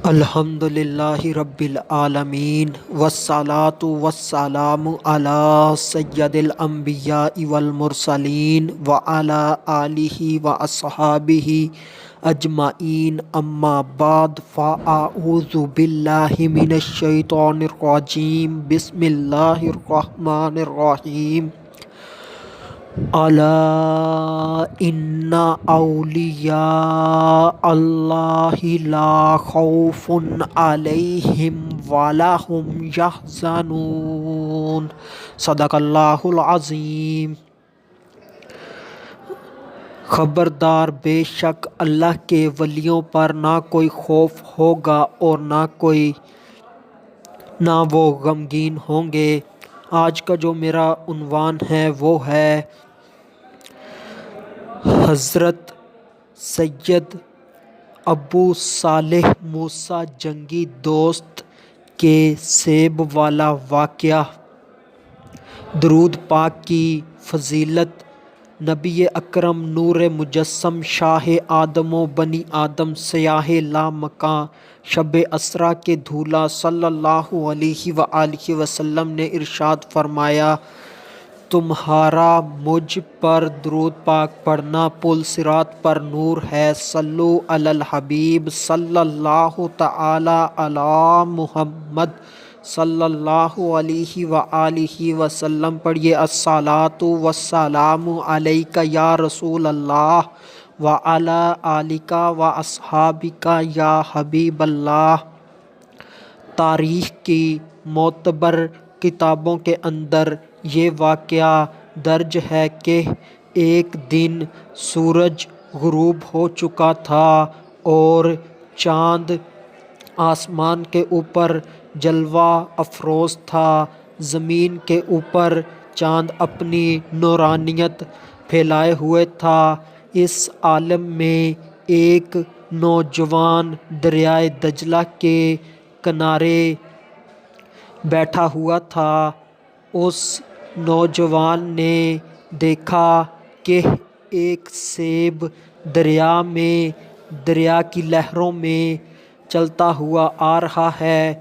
الحمد للہ رب العالمین والصلاة والسلام علی سید الانبیاء والمرسلین وعلی آلہ واصحابہ اجمعین اما بعد فاعوذ باللہ من الشیطان الرجیم بسم اللہ الرحمن الرحیم الا ان اولیاء اللہ لا خوف علیہم ولا هم یحزنون۔ صدق اللہ العظیم۔ خبردار، بے شک اللہ کے ولیوں پر نہ کوئی خوف ہوگا اور نہ وہ غمگین ہوں گے۔ آج کا جو میرا عنوان ہے وہ ہے حضرت سید ابو صالح موسیٰ جنگی دوست کے سیب والا واقعہ۔ درود پاک کی فضیلت نبی اکرم نور مجسم شاہ آدم و بنی آدم سیاہ لامکاں شب اسرا کے دھولا صلی اللہ علیہ وآلہ وسلم نے ارشاد فرمایا، تمہارا مجھ پر درود پاک پڑھنا پل صراط پر نور ہے۔ صلو علی الحبیب صلی اللہ تعالی علی محمد صلی اللہ علیہ وآلہ وسلم پڑھیے، الصلاۃ والسلام علیک یا رسول اللہ وعلی آلک واصحابک یا حبیب اللہ۔ تاریخ کی معتبر کتابوں کے اندر یہ واقعہ درج ہے کہ ایک دن سورج غروب ہو چکا تھا اور چاند آسمان کے اوپر جلوہ افروز تھا۔ زمین کے اوپر چاند اپنی نورانیت پھیلائے ہوئے تھا۔ اس عالم میں ایک نوجوان دریائے دجلہ کے کنارے بیٹھا ہوا تھا۔ اس نوجوان نے دیکھا کہ ایک سیب دریا کی لہروں میں چلتا ہوا آ رہا ہے،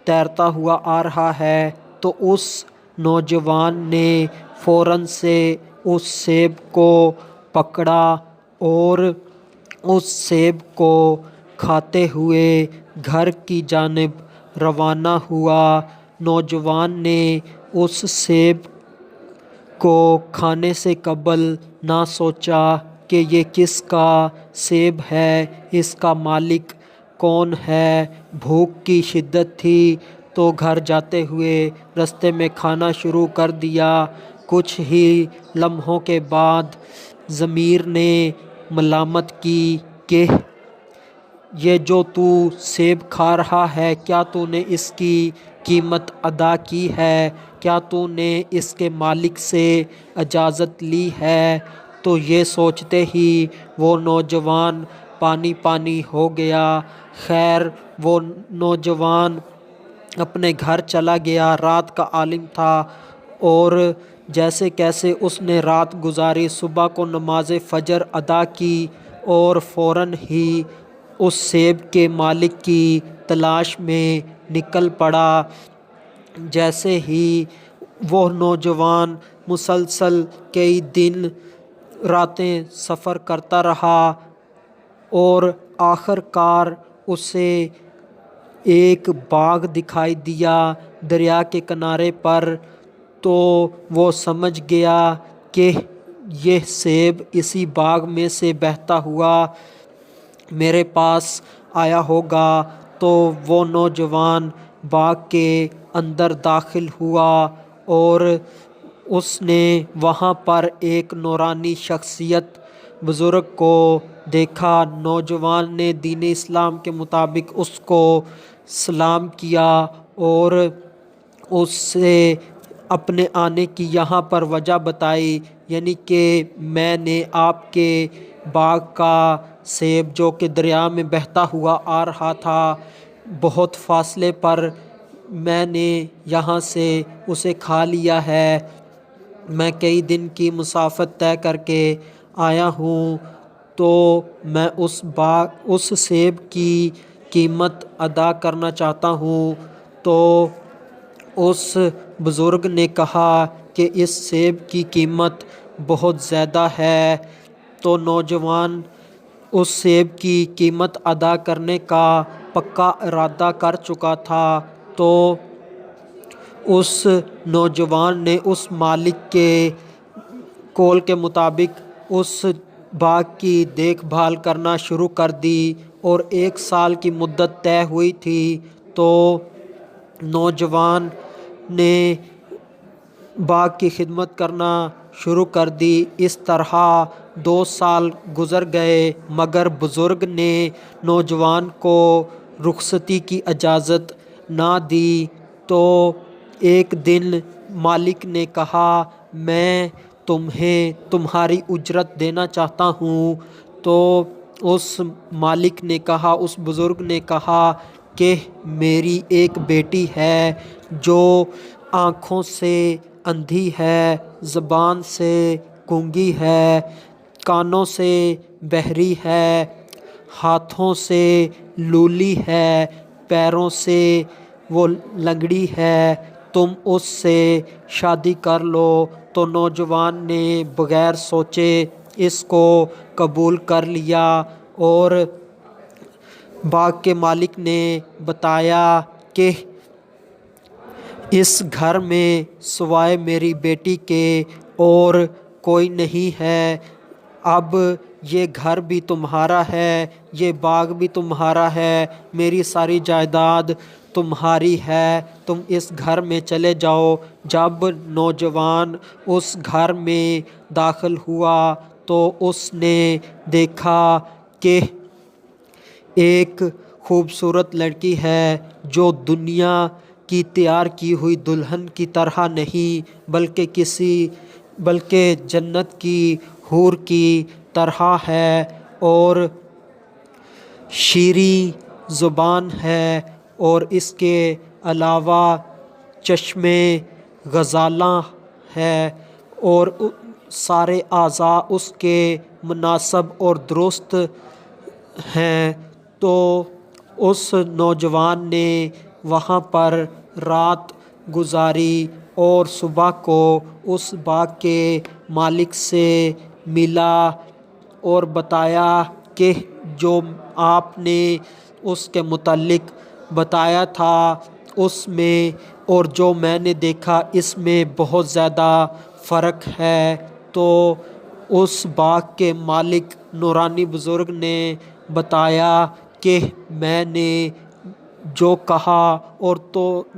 تیرتا ہوا آ رہا ہے، تو اس نوجوان نے فوراً سے اس سیب کو پکڑا اور اس سیب کو کھاتے ہوئے گھر کی جانب روانہ ہوا۔ نوجوان نے اس سیب کو کھانے سے قبل نہ سوچا کہ یہ کس کا سیب ہے، اس کا مالک کون ہے۔ بھوک کی شدت تھی تو گھر جاتے ہوئے رستے میں کھانا شروع کر دیا۔ کچھ ہی لمحوں کے بعد ضمیر نے ملامت کی کہ یہ جو تو سیب کھا رہا ہے، کیا تو نے اس کی قیمت ادا کی ہے؟ کیا تو نے اس کے مالک سے اجازت لی ہے؟ تو یہ سوچتے ہی وہ نوجوان پانی پانی ہو گیا۔ خیر، وہ نوجوان اپنے گھر چلا گیا۔ رات کا عالم تھا اور جیسے کیسے اس نے رات گزاری، صبح کو نماز فجر ادا کی اور فوراً ہی اس سیب کے مالک کی تلاش میں نکل پڑا۔ جیسے ہی وہ نوجوان مسلسل کئی دن راتیں سفر کرتا رہا اور آخر کار اسے ایک باغ دکھائی دیا دریا کے کنارے پر، تو وہ سمجھ گیا کہ یہ سیب اسی باغ میں سے بہتا ہوا میرے پاس آیا ہوگا۔ تو وہ نوجوان باغ کے اندر داخل ہوا اور اس نے وہاں پر ایک نورانی شخصیت بزرگ کو دیکھا۔ نوجوان نے دین اسلام کے مطابق اس کو سلام کیا اور اس سے اپنے آنے کی یہاں پر وجہ بتائی، یعنی کہ میں نے آپ کے باغ کا سیب جو کہ دریا میں بہتا ہوا آ رہا تھا، بہت فاصلے پر میں نے یہاں سے اسے کھا لیا ہے۔ میں کئی دن کی مسافت طے کر کے آیا ہوں، تو میں اس سیب کی قیمت ادا کرنا چاہتا ہوں۔ تو اس بزرگ نے کہا کہ اس سیب کی قیمت بہت زیادہ ہے۔ تو نوجوان اس سیب کی قیمت ادا کرنے کا پکا ارادہ کر چکا تھا۔ تو اس نوجوان نے اس مالک کے قول کے مطابق اس باغ کی دیکھ بھال کرنا شروع کر دی، اور 1 سال کی مدت طے ہوئی تھی۔ تو نوجوان نے باغ کی خدمت کرنا شروع کر دی۔ اس طرح 2 سال گزر گئے، مگر بزرگ نے نوجوان کو رخصتی کی اجازت نہ دی۔ تو ایک دن مالک نے کہا، میں تمہیں تمہاری اجرت دینا چاہتا ہوں۔ تو اس مالک نے کہا، اس بزرگ نے کہا کہ میری ایک بیٹی ہے جو آنکھوں سے اندھی ہے، زبان سے گونگی ہے، کانوں سے بہری ہے، ہاتھوں سے لولی ہے، پیروں سے وہ لنگڑی ہے، تم اس سے شادی کر لو۔ تو نوجوان نے بغیر سوچے اس کو قبول کر لیا، اور باغ کے مالک نے بتایا کہ اس گھر میں سوائے میری بیٹی کے اور کوئی نہیں ہے۔ اب یہ گھر بھی تمہارا ہے، یہ باغ بھی تمہارا ہے، میری ساری جائیداد تمہاری ہے، تم اس گھر میں چلے جاؤ۔ جب نوجوان اس گھر میں داخل ہوا تو اس نے دیکھا کہ ایک خوبصورت لڑکی ہے جو دنیا کی تیار کی ہوئی دلہن کی طرح نہیں، بلکہ جنت کی حور کی طرح ہے، اور شیریں زبان ہے، اور اس کے علاوہ چشمے غزالہ ہے، اور سارے اعضاء اس کے مناسب اور درست ہیں۔ تو اس نوجوان نے وہاں پر رات گزاری، اور صبح کو اس باغ کے مالک سے ملا اور بتایا کہ جو آپ نے اس کے متعلق بتایا تھا اس میں اور جو میں نے دیکھا اس میں بہت زیادہ فرق ہے۔ تو اس باغ کے مالک نورانی بزرگ نے بتایا کہ میں نے جو کہا اور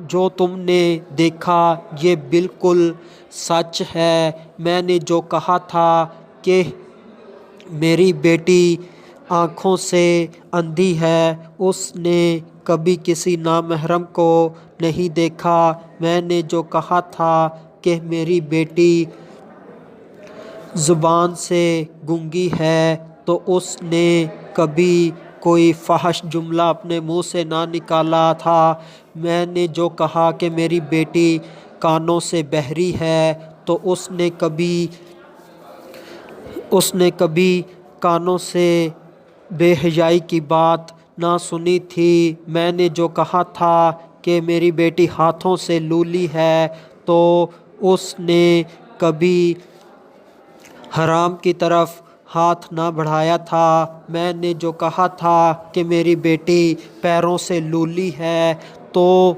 جو تم نے دیکھا یہ بالکل سچ ہے۔ میں نے جو کہا تھا کہ میری بیٹی آنکھوں سے اندھی ہے، اس نے کبھی کسی نامحرم کو نہیں دیکھا۔ میں نے جو کہا تھا کہ میری بیٹی زبان سے گونگی ہے، تو اس نے کبھی کوئی فحش جملہ اپنے منہ سے نہ نکالا تھا۔ میں نے جو کہا کہ میری بیٹی کانوں سے بہری ہے، تو اس نے کبھی کانوں سے بے حیائی کی بات نہ سنی تھی۔ میں نے جو کہا تھا کہ میری بیٹی ہاتھوں سے لولی ہے، تو اس نے کبھی حرام کی طرف ہاتھ نہ بڑھایا تھا۔ میں نے جو کہا تھا کہ میری بیٹی پیروں سے لولی ہے، تو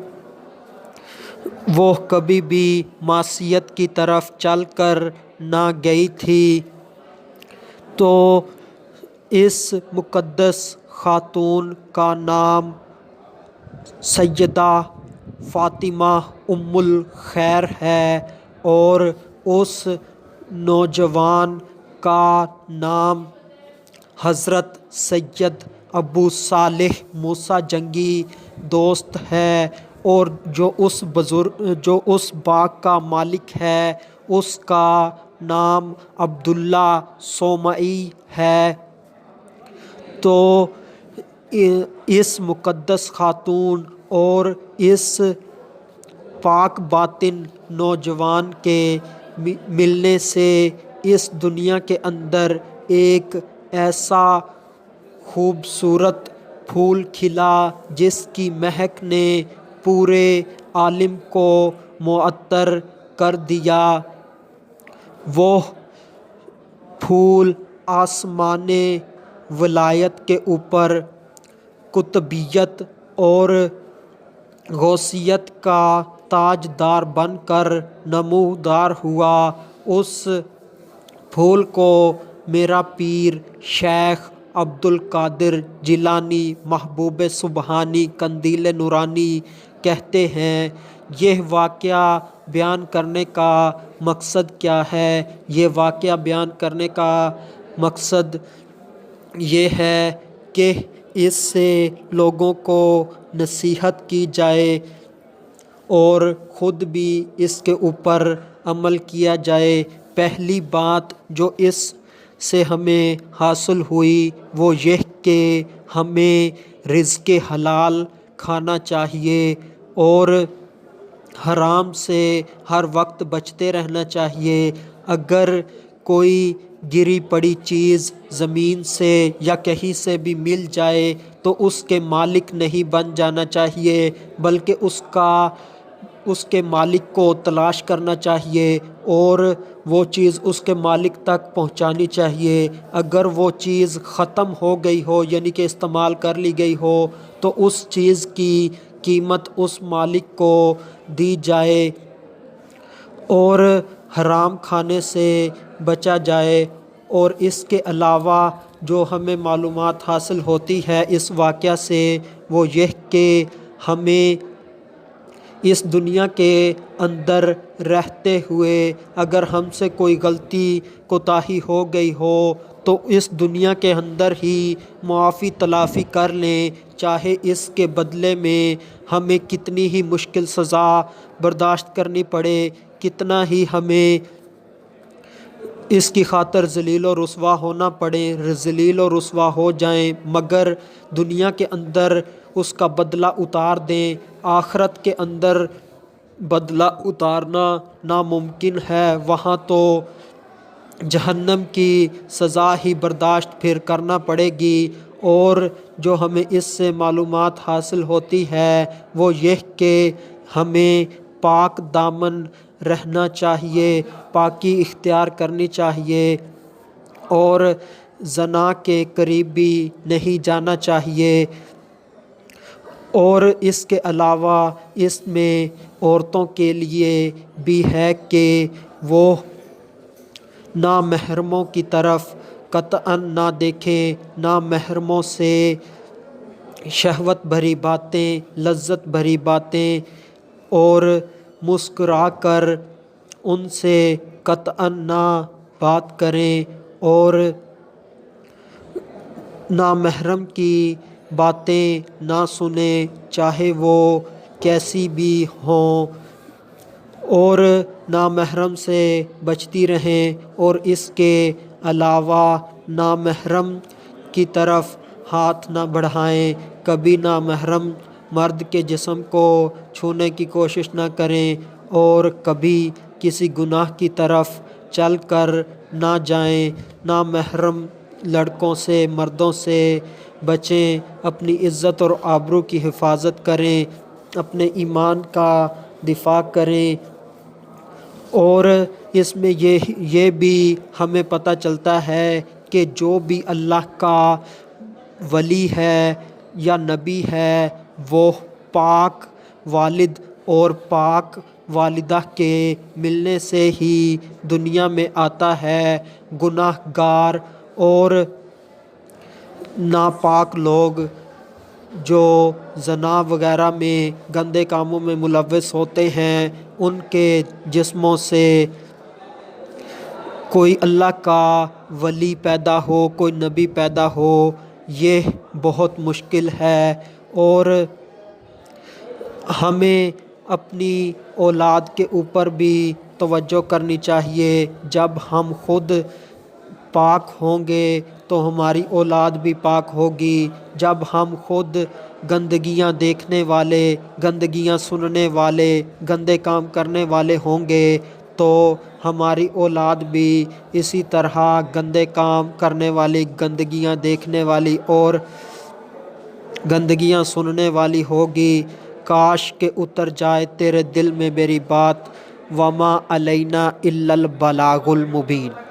وہ کبھی بھی معصیت کی طرف چل کر نہ گئی تھی۔ تو اس مقدس خاتون کا نام سیدہ فاطمہ ام الخیر ہے، اور اس نوجوان کا نام حضرت سید ابو صالح موسیٰ جنگی دوست ہے، اور جو اس باغ کا مالک ہے اس کا نام عبداللہ صومعی ہے۔ تو اس مقدس خاتون اور اس پاک باطن نوجوان کے ملنے سے اس دنیا کے اندر ایک ایسا خوبصورت پھول کھلا جس کی مہک نے پورے عالم کو معطر کر دیا، وہ پھول آسمان ولایت کے اوپر قطبیت اور غوثیت کا تاجدار بن کر نمودار ہوا۔ اس پھول کو میرا پیر شیخ عبد القادر جیلانی محبوب سبحانی قندیل نورانی کہتے ہیں۔ یہ واقعہ بیان کرنے کا مقصد کیا ہے؟ یہ واقعہ بیان کرنے کا مقصد یہ ہے کہ اس سے لوگوں کو نصیحت کی جائے اور خود بھی اس کے اوپر عمل کیا جائے۔ پہلی بات جو اس سے ہمیں حاصل ہوئی وہ یہ کہ ہمیں رزق حلال کھانا چاہیے اور حرام سے ہر وقت بچتے رہنا چاہیے۔ اگر کوئی گری پڑی چیز زمین سے یا کہیں سے بھی مل جائے تو اس کے مالک نہیں بن جانا چاہیے، بلکہ اس کے مالک کو تلاش کرنا چاہیے اور وہ چیز اس کے مالک تک پہنچانی چاہیے۔ اگر وہ چیز ختم ہو گئی ہو یعنی کہ استعمال کر لی گئی ہو تو اس چیز کی قیمت اس مالک کو دی جائے اور حرام کھانے سے بچا جائے۔ اور اس کے علاوہ جو ہمیں معلومات حاصل ہوتی ہے اس واقعہ سے وہ یہ کہ ہمیں اس دنیا کے اندر رہتے ہوئے اگر ہم سے کوئی غلطی کوتاہی ہو گئی ہو تو اس دنیا کے اندر ہی معافی تلافی کر لیں، چاہے اس کے بدلے میں ہمیں کتنی ہی مشکل سزا برداشت کرنی پڑے، کتنا ہی ہمیں اس کی خاطر ذلیل و رسوا ہونا پڑے، ذلیل و رسوا ہو جائیں، مگر دنیا کے اندر اس کا بدلہ اتار دیں۔ آخرت کے اندر بدلہ اتارنا ناممکن ہے، وہاں تو جہنم کی سزا ہی برداشت پھر کرنا پڑے گی۔ اور جو ہمیں اس سے معلومات حاصل ہوتی ہے وہ یہ کہ ہمیں پاک دامن رہنا چاہیے، پاکی اختیار کرنی چاہیے اور زنا کے قریب بھی نہیں جانا چاہیے۔ اور اس کے علاوہ اس میں عورتوں کے لیے بھی ہے کہ وہ نامحرموں کی طرف قطعاً نہ دیکھیں، نامحرموں سے شہوت بھری باتیں، لذت بھری باتیں اور مسکرا کر ان سے قطعاً نہ بات کریں اور نامحرم کی باتیں نہ سنیں، چاہے وہ کیسی بھی ہوں، اور نامحرم سے بچتی رہیں۔ اور اس کے علاوہ نامحرم کی طرف ہاتھ نہ بڑھائیں، کبھی نامحرم مرد کے جسم کو چھونے کی کوشش نہ کریں اور کبھی کسی گناہ کی طرف چل کر نہ جائیں۔ نامحرم لڑکوں سے، مردوں سے بچیں، اپنی عزت اور آبرو کی حفاظت کریں، اپنے ایمان کا دفاع کریں۔ اور اس میں یہ بھی ہمیں پتہ چلتا ہے کہ جو بھی اللہ کا ولی ہے یا نبی ہے وہ پاک والد اور پاک والدہ کے ملنے سے ہی دنیا میں آتا ہے۔ گناہ گار اور ناپاک لوگ جو زنا وغیرہ میں گندے کاموں میں ملوث ہوتے ہیں ان کے جسموں سے کوئی اللہ کا ولی پیدا ہو، کوئی نبی پیدا ہو، یہ بہت مشکل ہے۔ اور ہمیں اپنی اولاد کے اوپر بھی توجہ کرنی چاہیے۔ جب ہم خود پاک ہوں گے تو ہماری اولاد بھی پاک ہوگی۔ جب ہم خود گندگیاں دیکھنے والے، گندگیاں سننے والے، گندے کام کرنے والے ہوں گے تو ہماری اولاد بھی اسی طرح گندے کام کرنے والی، گندگیاں دیکھنے والی اور گندگیاں سننے والی ہوگی، کاش کہ اتر جائے تیرے دل میں میری بات، وما علینا الا البلاغ المبین۔